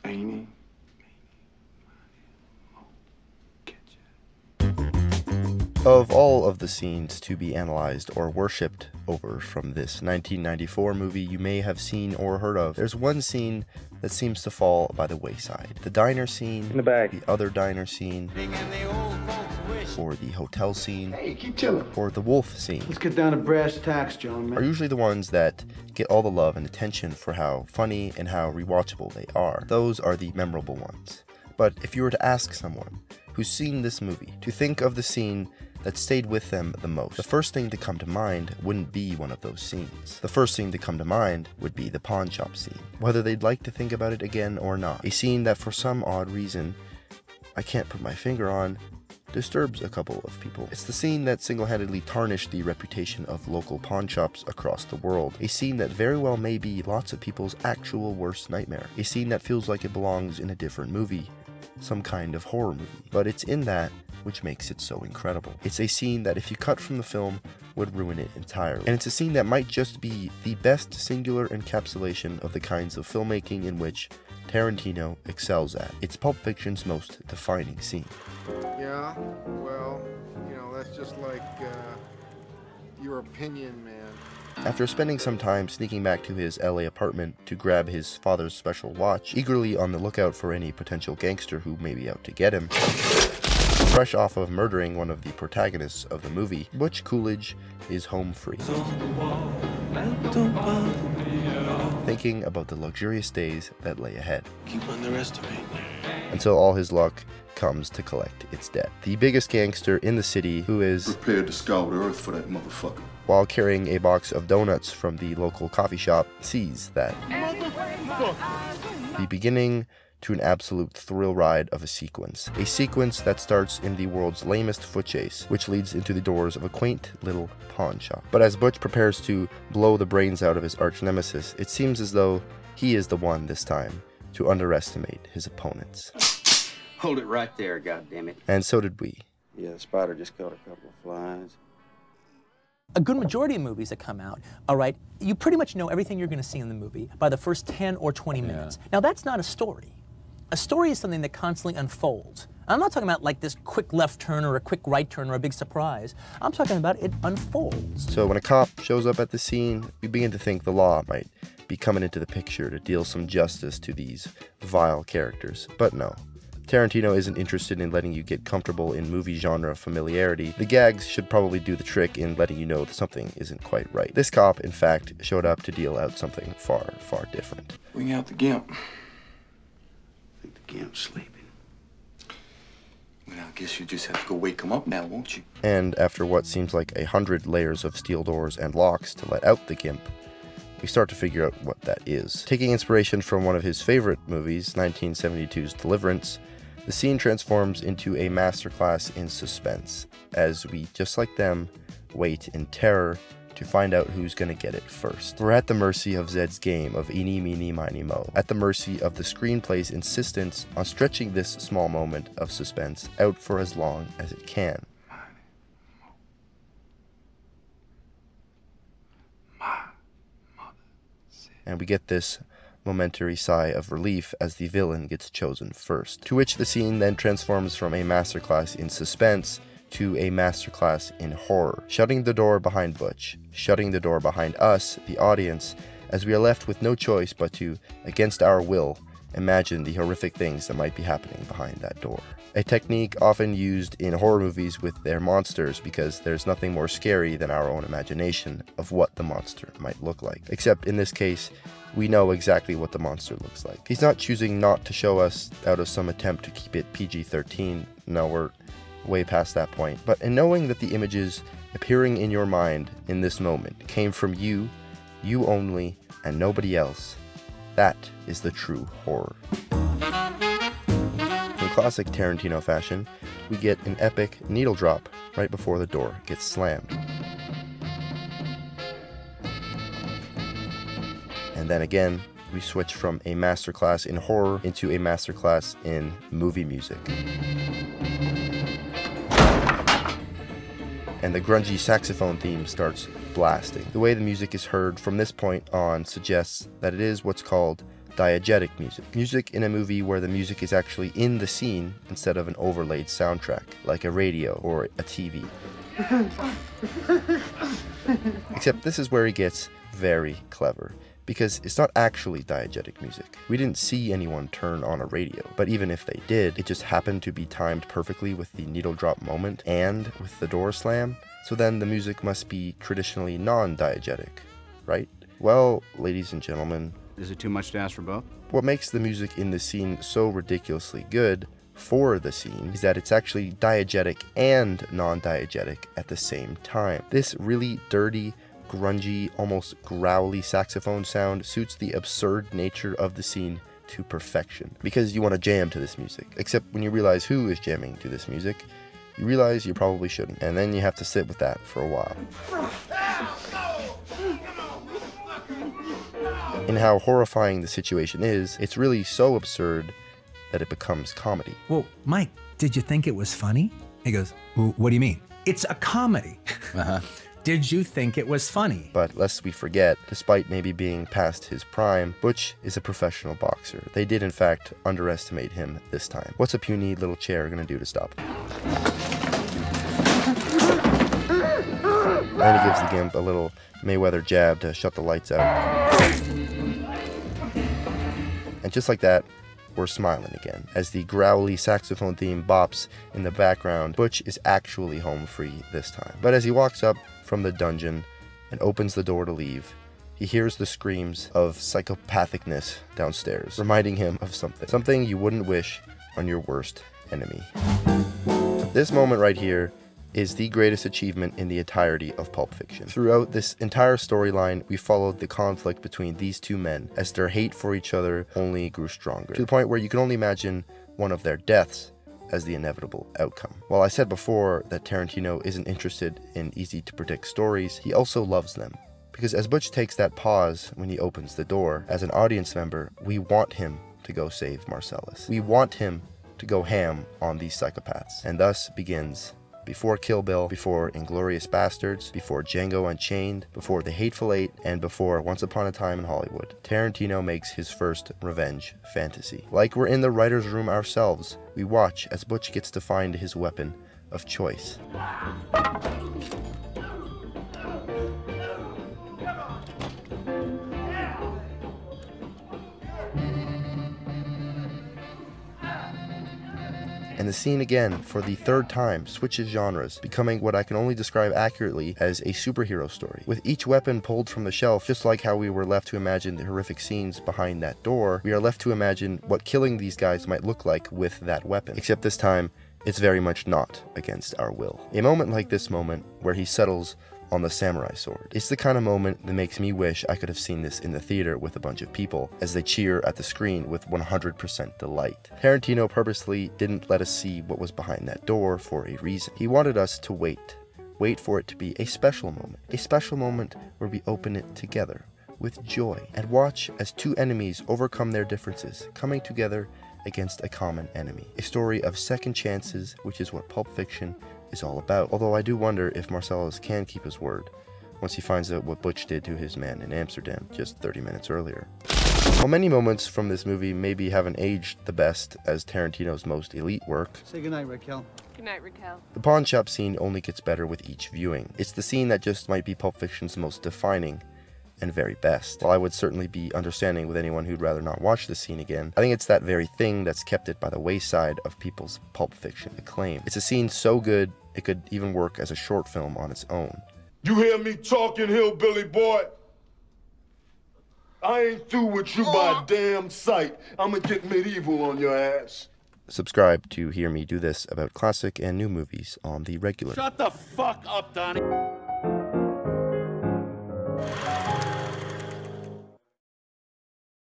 Amy. Of all of the scenes to be analyzed or worshipped over from this 1994 movie you may have seen or heard of, there's one scene that seems to fall by the wayside. The diner scene, In the back. the other diner scene, or the hotel scene, Hey, keep chilling. or the wolf scene Let's get down to brass tacks, gentlemen. are usually the ones that get all the love and attention for how funny and how rewatchable they are. Those are the memorable ones. But if you were to ask someone who's seen this movie to think of the scene that stayed with them the most, the first thing to come to mind wouldn't be one of those scenes. The first thing to come to mind would be the pawn shop scene, whether they'd like to think about it again or not. A scene that for some odd reason I can't put my finger on disturbs a couple of people. It's the scene that single-handedly tarnished the reputation of local pawn shops across the world. A scene that very well may be lots of people's actual worst nightmare. A scene that feels like it belongs in a different movie, some kind of horror movie. But it's in that which makes it so incredible. It's a scene that if you cut from the film would ruin it entirely. And it's a scene that might just be the best singular encapsulation of the kinds of filmmaking in which Tarantino excels at. It's Pulp Fiction's most defining scene. Yeah, well, that's just like, your opinion, man. After spending some time sneaking back to his LA apartment to grab his father's special watch, eagerly on the lookout for any potential gangster who may be out to get him, fresh off of murdering one of the protagonists of the movie, Butch Coolidge is home free, thinking about the luxurious days that lay ahead. Keep underestimating. Until all his luck comes to collect its debt. The biggest gangster in the city, who is prepared to scour the earth for that motherfucker, while carrying a box of donuts from the local coffee shop, sees that the beginning to an absolute thrill ride of a sequence that starts in the world's lamest foot chase, which leads into the doors of a quaint little pawn shop. But as Butch prepares to blow the brains out of his arch nemesis, it seems as though he is the one this time to underestimate his opponents. Hold it right there, goddammit. And so did we. Yeah, the spider just caught a couple of flies. A good majority of movies that come out, all right, you pretty much know everything you're going to see in the movie by the first 10 or 20 minutes. Now, that's not a story. A story is something that constantly unfolds. I'm not talking about like this quick left turn or a quick right turn or a big surprise. I'm talking about it unfolds. So when a cop shows up at the scene, we begin to think the law might be coming into the picture to deal some justice to these vile characters. But no. Tarantino isn't interested in letting you get comfortable in movie genre familiarity. The gags should probably do the trick in letting you know that something isn't quite right. This cop, in fact, showed up to deal out something far, far different. Bring out the gimp. I think the gimp's sleeping. Well, I guess you just have to go wake him up now, won't you? And after what seems like 100 layers of steel doors and locks to let out the gimp, we start to figure out what that is. Taking inspiration from one of his favorite movies, 1972's Deliverance, the scene transforms into a masterclass in suspense, as we, just like them, wait in terror to find out who's gonna get it first. We're at the mercy of Zed's game of eeny, meeny, miny, mo, at the mercy of the screenplay's insistence on stretching this small moment of suspense out for as long as it can. And we get this momentary sigh of relief as the villain gets chosen first, to which the scene then transforms from a masterclass in suspense to a masterclass in horror, shutting the door behind Butch, shutting the door behind us, the audience, as we are left with no choice but to, against our will, imagine the horrific things that might be happening behind that door. A technique often used in horror movies with their monsters, because there's nothing more scary than our own imagination of what the monster might look like. Except in this case, we know exactly what the monster looks like. He's not choosing not to show us out of some attempt to keep it PG-13. No, we're way past that point. But in knowing that the images appearing in your mind in this moment came from you only, and nobody else, that is the true horror. In classic Tarantino fashion, we get an epic needle drop right before the door gets slammed. And then again, we switch from a masterclass in horror into a masterclass in movie music. And the grungy saxophone theme starts blasting. The way the music is heard from this point on suggests that it is what's called diegetic music. Music in a movie where the music is actually in the scene instead of an overlaid soundtrack, like a radio or a TV. Except this is where he gets very clever, because it's not actually diegetic music. We didn't see anyone turn on a radio, but even if they did, it just happened to be timed perfectly with the needle drop moment and with the door slam, so then the music must be traditionally non-diegetic, right? Well, ladies and gentlemen, is it too much to ask for both? What makes the music in the scene so ridiculously good for the scene is that it's actually diegetic and non-diegetic at the same time. This really dirty, grungy, almost growly saxophone sound suits the absurd nature of the scene to perfection, because you want to jam to this music. Except when you realize who is jamming to this music, you realize you probably shouldn't, and then you have to sit with that for a while. And how horrifying the situation is, it's really so absurd that it becomes comedy. Well, Mike, did you think it was funny? He goes, what do you mean? It's a comedy. Did you think it was funny? But lest we forget, despite maybe being past his prime, Butch is a professional boxer. They did in fact underestimate him this time. What's a puny little chair gonna do to stop him? And he gives the Gimp a little Mayweather jab to shut the lights out. And just like that, we're smiling again. As the growly saxophone theme bops in the background, Butch is actually home free this time. But as he walks up from the dungeon and opens the door to leave, he hears the screams of psychopathicness downstairs, reminding him of something you wouldn't wish on your worst enemy. This moment right here is the greatest achievement in the entirety of Pulp Fiction. Throughout this entire storyline, we followed the conflict between these two men as their hate for each other only grew stronger, to the point where you can only imagine one of their deaths as the inevitable outcome. While I said before that Tarantino isn't interested in easy-to-predict stories, he also loves them. Because as Butch takes that pause when he opens the door, as an audience member, we want him to go save Marcellus. We want him to go ham on these psychopaths. And thus begins, before Kill Bill, before Inglourious Bastards, before Django Unchained, before The Hateful Eight, and before Once Upon a Time in Hollywood, Tarantino makes his first revenge fantasy. Like we're in the writer's room ourselves, we watch as Butch gets to find his weapon of choice. And the scene again, for the third time, switches genres, becoming what I can only describe accurately as a superhero story. With each weapon pulled from the shelf, just like how we were left to imagine the horrific scenes behind that door, we are left to imagine what killing these guys might look like with that weapon. Except this time, it's very much not against our will. A moment like this moment, where he settles on the samurai sword. It's the kind of moment that makes me wish I could have seen this in the theater with a bunch of people as they cheer at the screen with 100% delight. Tarantino purposely didn't let us see what was behind that door for a reason. He wanted us to wait for it to be a special moment where we open it together with joy and watch as two enemies overcome their differences, coming together against a common enemy. A story of second chances, which is what Pulp Fiction is all about. Although I do wonder if Marcellus can keep his word once he finds out what Butch did to his man in Amsterdam just 30 minutes earlier. While many moments from this movie maybe haven't aged the best as Tarantino's most elite work, Say goodnight, Raquel. Good night, Raquel. the pawn shop scene only gets better with each viewing. It's the scene that just might be Pulp Fiction's most defining and very best. While I would certainly be understanding with anyone who'd rather not watch this scene again, I think it's that very thing that's kept it by the wayside of people's Pulp Fiction acclaim. It's a scene so good, it could even work as a short film on its own. You hear me talking, hillbilly boy? I ain't through with you by a damn sight. I'ma get medieval on your ass. Subscribe to hear me do this about classic and new movies on the regular. Shut the fuck up, Donnie.